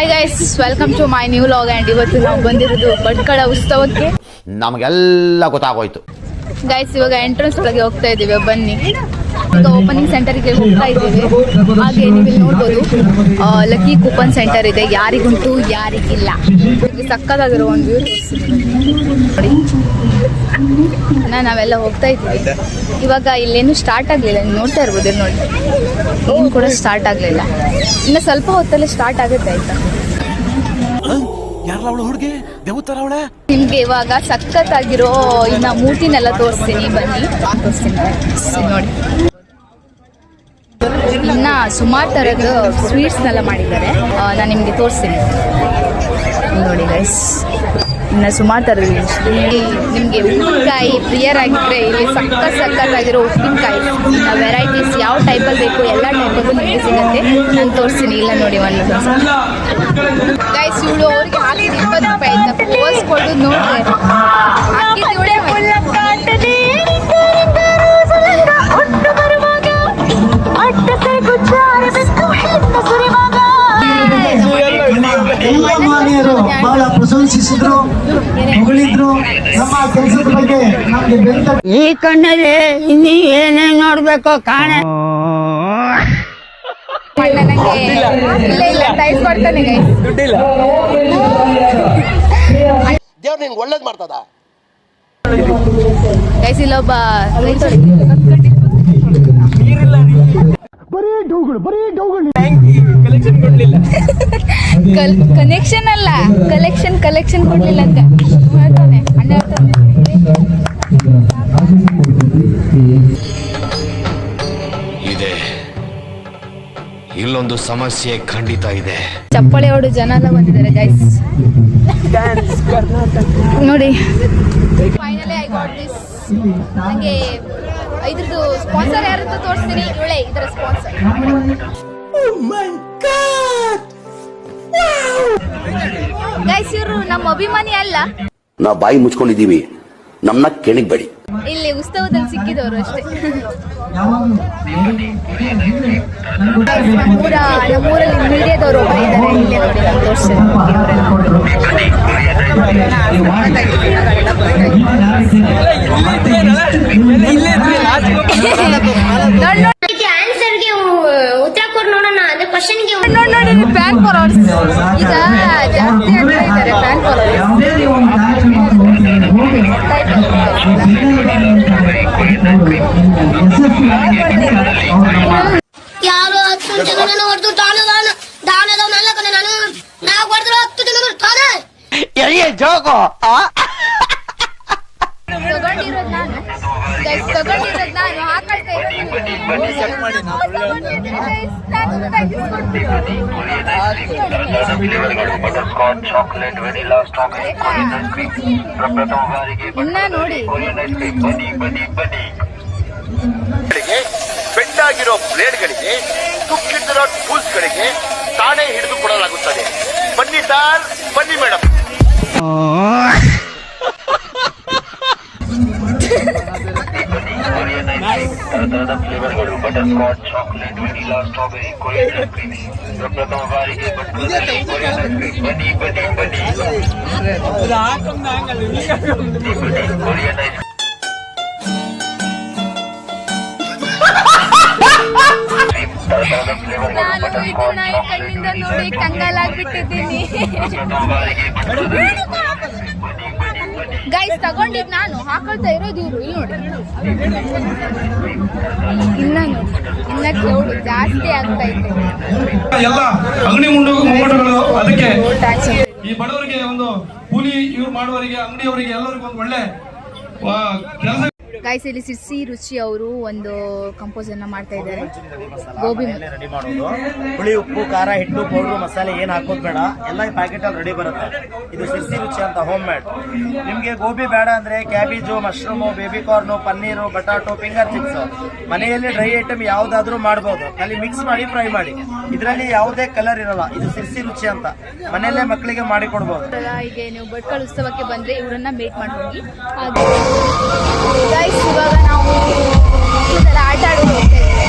Hi guys, welcome to my new vlog. And ಇವತ್ತು ನಾವು ಬಂದಿರೋದು ಭಟ್ಕಳ ಉತ್ಸವಕ್ಕೆ. ನಮಗೆಲ್ಲ ಗೊತ್ತಾಗೋಯ್ತು ಗೈಸ್. ಇವಾಗ ಎಂಟ್ರೆನ್ಸ್ ಒಳಗೆ ಹೋಗ್ತಾ ಇದ್ದೀವಿ, ಬನ್ನಿ. ಈಗ ಓಪನಿಂಗ್ ಸೆಂಟರ್ಗೆ ಹೋಗ್ತಾ ಇದ್ದೀವಿ. ಹಾಗೆ ನೀವು ಇಲ್ಲಿ ನೋಡ್ಬೋದು ಲಕ್ಕಿ ಕೂಪನ್ ಸೆಂಟರ್ ಇದೆ, ಯಾರಿಗುಂಟು ಯಾರಿಗಿಲ್ಲ. ಇಲ್ಲಿ ಸಕ್ಕತ್ತಾಗಿರೋ ಒಂದು ವ್ಯೂ ನೋಡಿ. ನಾವೆಲ್ಲ ಹೋಗ್ತಾ ಇದ್ದೀವಿ. ಇವಾಗ ಇಲ್ಲೇನು ಸ್ಟಾರ್ಟ್ ಆಗಲಿಲ್ಲ, ನೀವು ನೋಡ್ತಾ ಇರ್ಬೋದು. ಇಲ್ಲಿ ನೋಡಿ, ಏನು ಕೂಡ ಸ್ಟಾರ್ಟ್ ಆಗಲಿಲ್ಲ. ಇನ್ನು ಸ್ವಲ್ಪ ಹೊತ್ತಲ್ಲಿ ಸ್ಟಾರ್ಟ್ ಆಗುತ್ತೆ, ಆಯ್ತಾ? ನಿಮ್ಗೆ ಇವಾಗ ಸಖತ್ತಾಗಿರೋ ಇನ್ನ ಮೂರ್ತಿನೆಲ್ಲ ತೋರಿಸ್ತೀನಿ, ಬನ್ನಿ ತೋರಿಸ್ತೀನಿ ನೋಡಿ. ಇನ್ನ ಸುಮಾರು ಥರದ ಸ್ವೀಟ್ಸ್ನೆಲ್ಲ ಮಾಡಿದ್ದಾರೆ, ನಾನು ನಿಮಗೆ ತೋರಿಸ್ತೀನಿ ನೋಡಿ ಗೈಸ್. ಇನ್ನು ಸುಮಾರು ಥರದ ನಿಮಗೆ ಉಪ್ಪಿನಕಾಯಿ ಪ್ರಿಯರಾಗಿದ್ದರೆ ಇಲ್ಲಿ ಸಖತ್ತಾಗಿರೋ ಉಪ್ಪಿನಕಾಯಿ ವೆರೈಟೀಸ್ ಯಾವ ಟೈಪಲ್ಲಿ ಬೇಕು ಎಲ್ಲ ಟೈಪಲ್ಲೂ ನಿಮಗೆ ಸಿಗುತ್ತೆ. ನಾನು ತೋರಿಸ್ತೀನಿ, ಇಲ್ಲ ನೋಡಿ ಒಂದು ಗೈಸ್. ಇವಳು ಅವ್ರಿಗೆ ಹಾಕಿದ್ದು 20 ರೂಪಾಯಿ ಆಯ್ತಾ, ಪೋಸ್ಕೊಳ್ದು ನೋಡ್ರೆ ಬಹಳ ಪ್ರಶಂಸಿಸಿದ್ರು, ಹೊಗಳಿದ್ರು. ನಮ್ಮ ಕೆಲಸದ ಬಗ್ಗೆ ನಮ್ಗೆ ಈ ಕಣ್ಣಲ್ಲಿ ಇನ್ನೀ ಏನೇನ್ ನೋಡ್ಬೇಕು ಕಾಣ. ದೇವ್ರು ನಿನ್ಗೆ ಒಳ್ಳೇದ್ ಮಾಡ್ತದ. ಗೈಸ್ ಇಲ್ಲೊಬ್ಬ ಕನೆಕ್ಷನ್ ಅಲ್ಲ, ಕಲೆಕ್ಷನ್ ಕೊಡ್ಲಿಲ್ಲ ಅಂತ ಹೇಳ್ತಾನೆ ಅಣ್ಣ. ಇದೆ, ಇಲ್ಲೊಂದು ಸಮಸ್ಯೆ ಖಂಡಿತ ಇದೆ. ಚಪ್ಪಳೆ ಹೊಡು ಜನ ಎಲ್ಲ ಬಂದಿದ್ದಾರೆ ಗೈಸ್ ನೋಡಿ. Finally I got this. ನನಗೆ ಇದ್ರದ್ದು ಸ್ಪಾನ್ಸರ್ ಯಾರಂತ ತೋರಿಸ್ತೀನಿ. ಇವಳೇ ಇದರ ಸ್ಪಾನ್ಸರ್. ಗೈಸ್, ಇವರು ನಮ್ಮ ಅಭಿಮಾನಿ ಅಲ್ಲ, ನಾವು ಬಾಯಿ ಮುಚ್ಕೊಂಡಿದೀವಿ, ನಮ್ಮನ್ನ ಕೆಣಿಗ್ಬೇಡಿ. ಇಲ್ಲಿ ಉತ್ಸವದಲ್ಲಿ ಸಿಕ್ಕಿದವರು ಅಷ್ಟೇ. ನಮ್ಮೂರಲ್ಲಿ ಮೀಡಿಯಾದವರು ಒಬ್ಬರು ಇದ್ದಾರೆ, ಇಲ್ಲೇ ನೋಡಿ ನಾನು ತೋರಿಸ್ತೀನಿ. ಉತ್ತರ ಕೊಡ್ ನೋಡೋಣ, ಅದೇ ಕ್ವಶನ್ಗೆ ನೋಡಿ ಫ್ಯಾನ್ ಫಾಲೋವರ್ಸ್ ಈಗ ಜಾಸ್ತಿ ಆಗ್ತಾ ಇದ್ದಾರೆ. ಫ್ಯಾನ್ ಫಾಲೋವರ್ಸ್ ಯಾರು 10 ಜನ ಹೊರತು ದಾನದವನಲ್ಲ ಕಣ ನಾನು. ನಾವು ಹೊಡೆದ್ರೆ 10 ಜನ ತಾನೆ ತಗೊಂಡಿರೋದು ನಾನು. ಹಾಕೊಳ್ತಾ ಇನ್ನ ನೋಡಿ. ಬೆಂಡಾಗಿರೋ ಬ್ಲೇಡ್ಗಳಿಗೆ, ತುಕ್ಕಿಟ್ಟಿರೋ ಟೂಲ್ಸ್ಗಳಿಗೆ ತಾನೇ ಹಿಡಿದು ಕೊಡಲಾಗುತ್ತದೆ. ಬನ್ನಿ ಸರ್, ಬನ್ನಿ madam. Butter scotch, chocolate, vanilla, strawberry, Korean ice cream. ಪ್ರಪ್ರಥಮ ಬಾರಿಗೆ ಭಟ್ಕಳದಲ್ಲಿ ಕೊರಿಯನ್ ಐಸ್ ಕ್ರೀಮ್. ಬನ್ನಿ ಕೊರಿಯನ್ ಐಸ್. ನಾನು ಇದನ್ನ ಕಣ್ಣಿಂದ ನೋಡಿ ಕಂಗಾಲಾಗ್ಬಿಟ್ಟಿದ್ದೀನಿ. ಗೈಸ್, ತಗೊಂಡಿದ್ ನಾನು, ಹಾಕೊಳ್ತಾ ಇರೋದು ಇವರು. ಇಲ್ಲಿ ನೋಡಿ, ಇನ್ನ ಕ್ರೌಡ್ ಜಾಸ್ತಿ ಆಗ್ತಾ ಇದೆ. ಎಲ್ಲ ಅಂಗಡಿ ಮುಂಗಟ್ಟುಗಳು ಅದಕ್ಕೆ ಈ ಬಡವರಿಗೆ ಒಂದು ಕೂಲಿ ಇವ್ರು ಮಾಡುವವರಿಗೆ, ಅಂಗಡಿಯವರಿಗೆ ಎಲ್ಲರಿಗೂ ಒಂದು ಒಳ್ಳೆ ಕೆಲಸ. ಗೈಸ್, ಇಲ್ಲಿ ಸಿರ್ಸಿ ರುಚಿ ಅವರು ಒಂದು ಕಂಪೋಸ್ ಅನ್ನ ಮಾಡ್ತಾ ಇದ್ದಾರೆ. ಗೋಬಿ ರೆಡಿ ಮಾಡೋದು. ಹುಳಿ, ಉಪ್ಪು, ಖಾರ, ಹಿಟ್ಟು, ಪೌಡ್ರು, ಮಸಾಲೆ ಏನು ಹಾಕೋದು ಬೇಡ, ಎಲ್ಲ ಪ್ಯಾಕೆಟ್ ಅಲ್ಲಿ ರೆಡಿ ಬರುತ್ತೆ. ಇದು ಸಿರ್ಸಿ ರುಚಿ ಅಂತ ಹೋಮ್ ಮೇಡ್. ನಿಮ್ಗೆ ಗೋಬಿ ಬೇಡ ಅಂದ್ರೆ cabbage, mushroom, baby corn, paneer, ಬಟಾಟೋ, ಫಿಂಗರ್ ಚಿಪ್ಸ್ ಮನೆಯಲ್ಲಿ ಡ್ರೈ ಐಟಮ್ ಯಾವ್ದಾದ್ರು ಮಾಡಬಹುದು. ಅಲ್ಲಿ ಮಿಕ್ಸ್ ಮಾಡಿ ಫ್ರೈ ಮಾಡಿ. ಇದರಲ್ಲಿ ಯಾವುದೇ ಕಲರ್ ಇರಲ್ಲ. ಇದು ಸಿರ್ಸಿ ರುಚಿ ಅಂತ, ಮನೆಯಲ್ಲೇ ಮಕ್ಕಳಿಗೆ ಮಾಡಿ ಕೊಡ್ಬೋದು. ಈಗ ನೀವು ಭಟ್ಕಳ ಉತ್ಸವಕ್ಕೆ ಬಂದ್ರೆ ಇವರನ್ನ ಮೀಟ್ ಮಾಡಿ ಹೋಗಿ. ಗೈಸ್, ಇವಾಗ ನಾವು ಆಟ ಆಡೋದು ಹೋಗ್ತಾ ಇದ್ದೇವೆ.